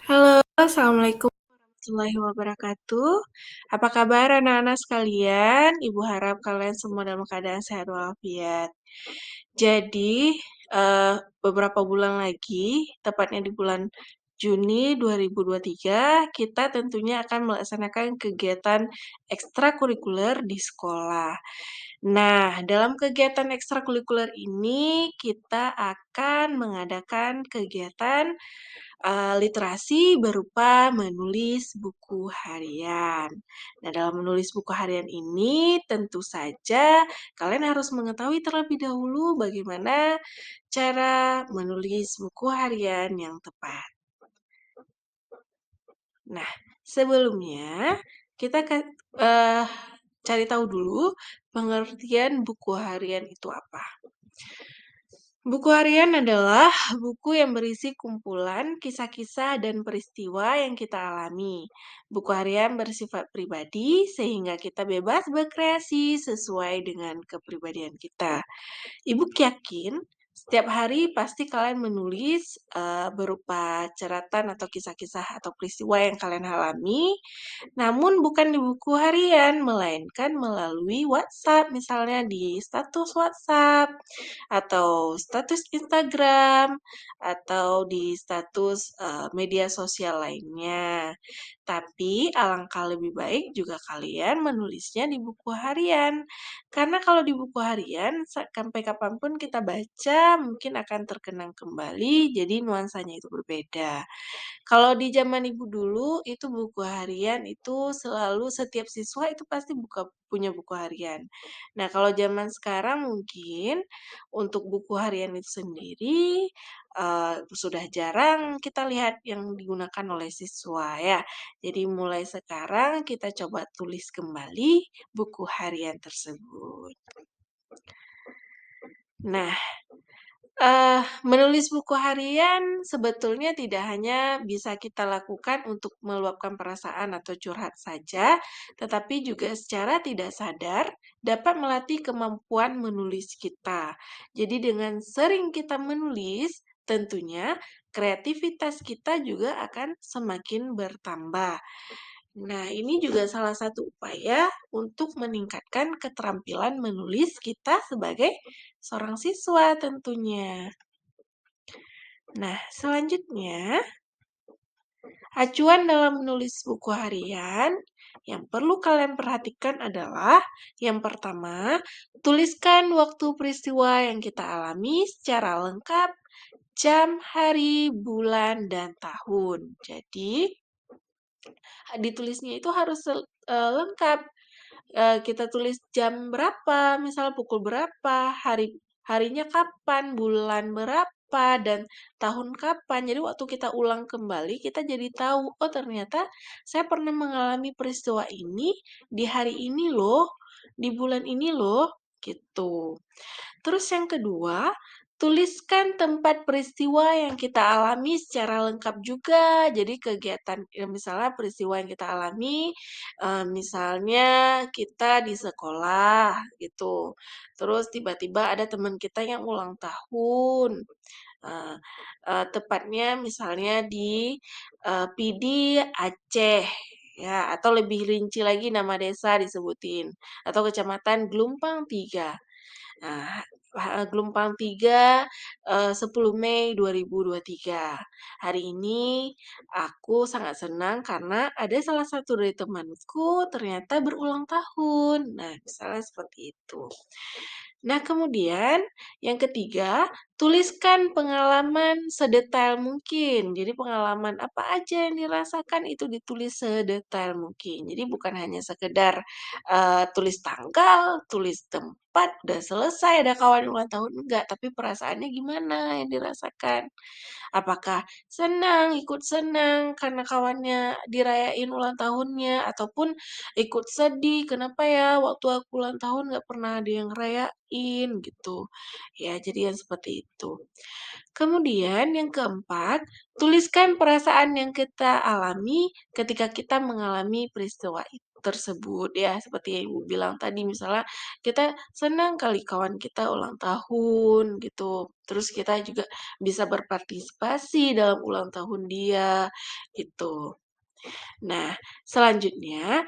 Halo, assalamualaikum warahmatullahi wabarakatuh. Apa kabar anak-anak sekalian? Ibu harap kalian semua dalam keadaan sehat walafiat. Jadi, beberapa bulan lagi, tepatnya di bulan Juni 2023, kita tentunya akan melaksanakan kegiatan ekstrakurikuler di sekolah. Nah, dalam kegiatan ekstrakurikuler ini kita akan mengadakan kegiatan literasi berupa menulis buku harian. Nah, dalam menulis buku harian ini tentu saja kalian harus mengetahui terlebih dahulu bagaimana cara menulis buku harian yang tepat. Nah, sebelumnya kita cari tahu dulu pengertian buku harian itu apa. Buku harian adalah buku yang berisi kumpulan kisah-kisah dan peristiwa yang kita alami. Buku harian bersifat pribadi sehingga kita bebas berkreasi sesuai dengan kepribadian kita. Ibu yakin setiap hari pasti kalian menulis berupa catatan atau kisah-kisah atau peristiwa yang kalian alami, namun bukan di buku harian, melainkan melalui WhatsApp, misalnya di status WhatsApp, atau status Instagram, atau di status media sosial lainnya. Tapi alangkah lebih baik juga kalian menulisnya di buku harian. Karena kalau di buku harian, sampai kapanpun kita baca, mungkin akan terkenang kembali, jadi nuansanya itu berbeda. Kalau di zaman ibu dulu, itu buku harian itu selalu setiap siswa itu pasti punya buku harian. Nah, kalau zaman sekarang mungkin untuk buku harian itu sendiri sudah jarang kita lihat yang digunakan oleh siswa ya. Jadi mulai sekarang kita coba tulis kembali buku harian tersebut. Nah, menulis buku harian sebetulnya tidak hanya bisa kita lakukan untuk meluapkan perasaan atau curhat saja, tetapi juga secara tidak sadar dapat melatih kemampuan menulis kita. Jadi dengan sering kita menulis, tentunya kreativitas kita juga akan semakin bertambah. Nah, ini juga salah satu upaya untuk meningkatkan keterampilan menulis kita sebagai seorang siswa tentunya. Nah, selanjutnya, acuan dalam menulis buku harian yang perlu kalian perhatikan adalah yang pertama, tuliskan waktu peristiwa yang kita alami secara lengkap, jam, hari, bulan, dan tahun. Jadi, ditulisnya itu harus lengkap. Kita tulis jam berapa, misal pukul berapa, harinya kapan, bulan berapa, dan tahun kapan. Jadi waktu kita ulang kembali, kita jadi tahu, oh ternyata saya pernah mengalami peristiwa ini di hari ini loh, di bulan ini loh, gitu. Terus yang kedua, tuliskan tempat peristiwa yang kita alami secara lengkap juga. Jadi kegiatan, ya misalnya peristiwa yang kita alami, misalnya kita di sekolah gitu. Terus tiba-tiba ada teman kita yang ulang tahun. Eee tepatnya misalnya di Pidi, Aceh, ya, atau lebih rinci lagi nama desa disebutin, atau kecamatan Gelumpang 3. Nah, Gelombang 3, 10 Mei 2023. Hari ini aku sangat senang karena ada salah satu dari temanku ternyata berulang tahun. Nah, misalnya seperti itu. Nah, kemudian yang ketiga, tuliskan pengalaman sedetail mungkin. Jadi pengalaman apa aja yang dirasakan itu ditulis sedetail mungkin. Jadi bukan hanya sekedar tulis tanggal, tulis tempat, udah selesai ada kawan ulang tahun, enggak, tapi perasaannya gimana yang dirasakan. Apakah senang, ikut senang karena kawannya dirayain ulang tahunnya, ataupun ikut sedih, kenapa ya waktu aku ulang tahun nggak pernah ada yang ngerayain gitu. Ya, jadi yang seperti itu. Kemudian yang keempat, tuliskan perasaan yang kita alami ketika kita mengalami peristiwa itu. tersebut ya, seperti yang Ibu bilang tadi misalnya kita senang kali kawan kita ulang tahun gitu, terus kita juga bisa berpartisipasi dalam ulang tahun dia, gitu. Nah, selanjutnya,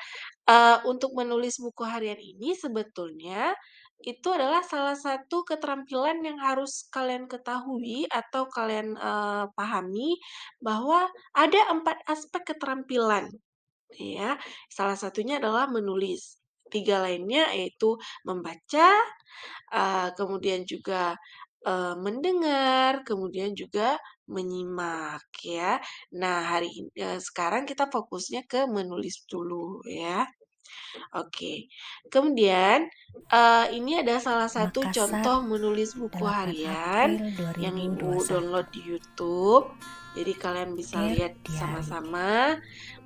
untuk menulis buku harian ini sebetulnya itu adalah salah satu keterampilan yang harus kalian ketahui atau kalian, pahami bahwa ada 4 aspek keterampilan, ya. Salah satunya adalah menulis, 3 lainnya yaitu membaca, kemudian juga, mendengar, kemudian juga menyimak ya. Nah, sekarang kita fokusnya ke menulis dulu ya. Oke. Kemudian, ini ada salah satu Makassar, contoh menulis buku 8 harian April yang Ibu 2021. download di YouTube. Jadi kalian bisa Dear lihat Diary, sama-sama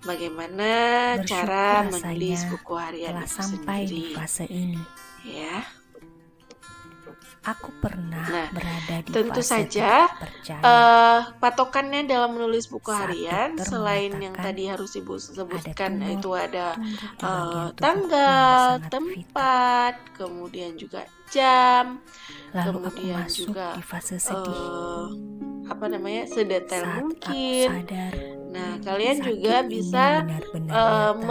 bagaimana bersyukur cara menulis rasanya buku harian telah itu sampai di sendiri, fase ini. ya. Aku pernah Nah, berada di tentu fase tidak saja, percaya patokannya dalam menulis buku saat harian dokter selain yang mengatakan tadi harus Ibu ada sebutkan, tumor itu ada, tumbuh di bagian tubuhku yang tanggal, sangat vital. tempat, kemudian juga jam, Lalu aku kemudian masuk juga, di fase sedih eee, apa namanya, sedetail saat aku mungkin. sadar Nah, kalian sakit juga ini bisa, benar-benar nyata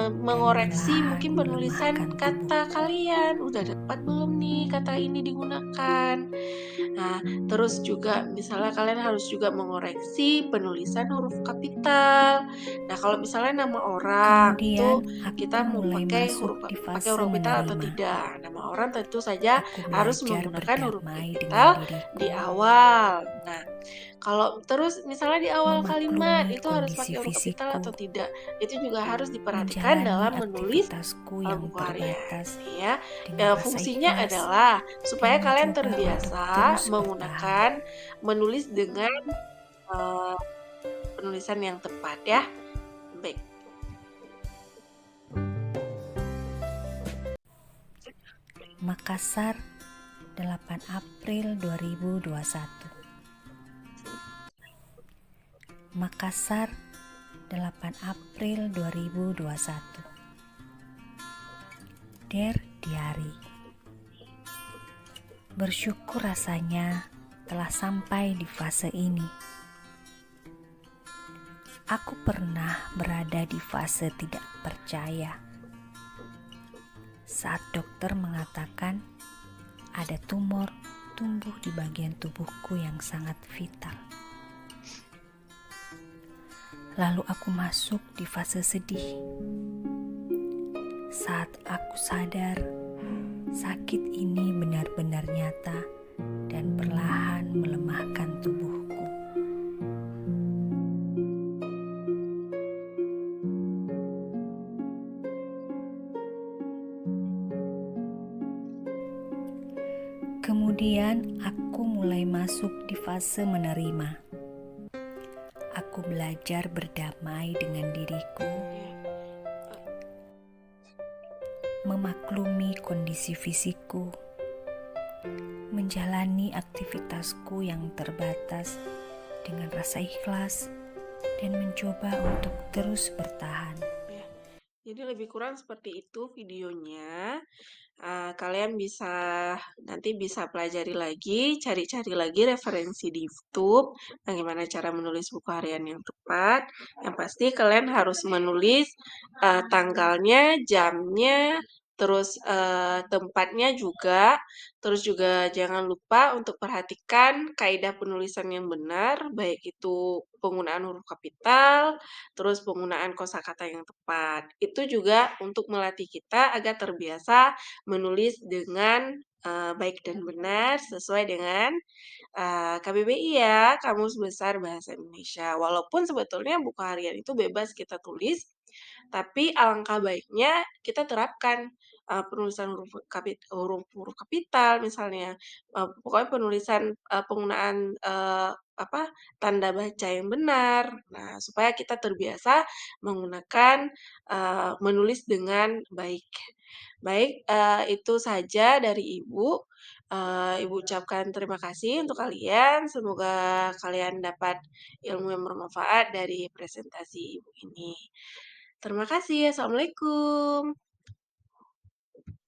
dan mengoreksi perlahan mungkin penulisan melemahkan kata tubuhku. kalian, udah tepat belum nih kata ini digunakan. Nah, terus juga misalnya kalian harus juga mengoreksi penulisan huruf kapital. Nah, kalau misalnya nama orang, Kemudian itu aku kita mau mulai masuk di pakai fase huruf kapital atau menerima. tidak. Nama orang tentu saja Aku harus belajar menggunakan huruf berdamai dengan kapital di diriku, awal. Nah, kalau terus misalnya di awal kalimat memaklumi itu harus kondisi pakai huruf kapital fisikku, atau tidak, itu juga harus diperhatikan menjalani dalam menulis aktivitasku yang buku harian, terbatas ya. dengan rasa Fungsinya ikhlas adalah dan supaya kalian mencoba untuk terbiasa terus bertahan. menggunakan menulis dengan, eee, penulisan yang tepat ya. Baik. Makassar, 8 April 2021. Makassar, 8 April 2021. Dear Diary, bersyukur rasanya telah sampai di fase ini. Aku pernah berada di fase tidak percaya saat dokter mengatakan ada tumor tumbuh di bagian tubuhku yang sangat vital. Lalu aku masuk di fase sedih saat aku sadar sakit ini benar-benar nyata dan perlahan melemahkan tubuhku. Kemudian aku mulai masuk di fase menerima. Aku belajar berdamai dengan diriku, memaklumi kondisi fisikku, menjalani aktivitasku yang terbatas dengan rasa ikhlas, dan mencoba untuk terus bertahan. Ya. Jadi lebih kurang seperti itu videonya. Kalian nanti bisa pelajari lagi, cari-cari lagi referensi di YouTube, bagaimana cara menulis buku harian yang tepat. Yang pasti kalian harus menulis, tanggalnya, jamnya, terus, tempatnya juga, terus juga jangan lupa untuk perhatikan kaidah penulisan yang benar, baik itu penggunaan huruf kapital, terus penggunaan kosakata yang tepat. Itu juga untuk melatih kita agar terbiasa menulis dengan, baik dan benar sesuai dengan, KBBI ya, Kamus Besar Bahasa Indonesia. Walaupun sebetulnya buku harian itu bebas kita tulis, tapi alangkah baiknya kita terapkan, penulisan huruf-huruf kapital misalnya, pokoknya penggunaan, tanda baca yang benar. Nah, supaya kita terbiasa menggunakan, menulis dengan baik. Baik, itu saja dari Ibu. Ibu ucapkan terima kasih untuk kalian, semoga kalian dapat ilmu yang bermanfaat dari presentasi Ibu ini. Terima kasih, assalamualaikum.